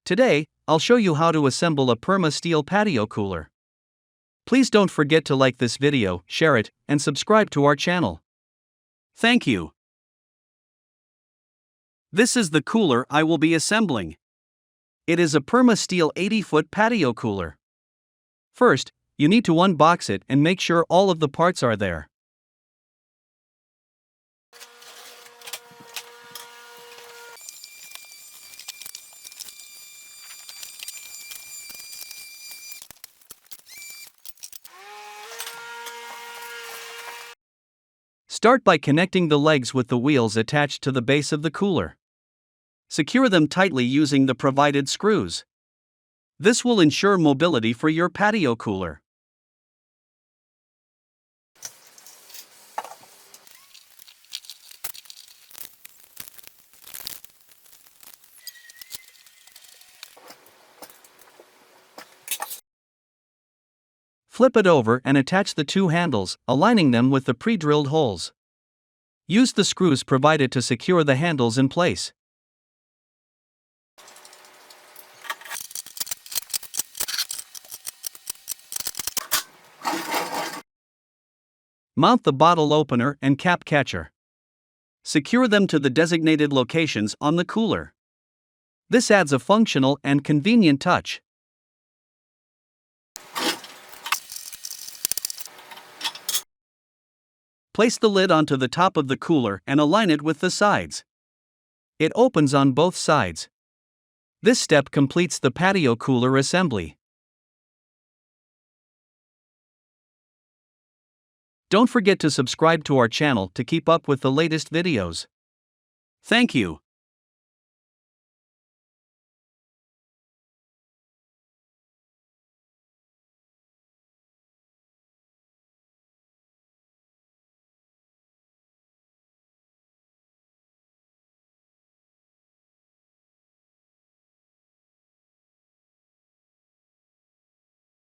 Today, I'll show you how to assemble a Perma Steel Patio Cooler. Please don't forget to like this video, share it, and subscribe to our channel. Thank you. This is the cooler I will be assembling. It is a Perma Steel 80-foot patio cooler. First, you need to unbox it and make sure all of the parts are there. Start by connecting the legs with the wheels attached to the base of the cooler. Secure them tightly using the provided screws. This will ensure mobility for your patio cooler. Flip it over and attach the two handles, aligning them with the pre-drilled holes. Use the screws provided to secure the handles in place. Mount the bottle opener and cap catcher. Secure them to the designated locations on the cooler. This adds a functional and convenient touch. Place the lid onto the top of the cooler and align it with the sides. It opens on both sides. This step completes the patio cooler assembly. Don't forget to subscribe to our channel to keep up with the latest videos. Thank you.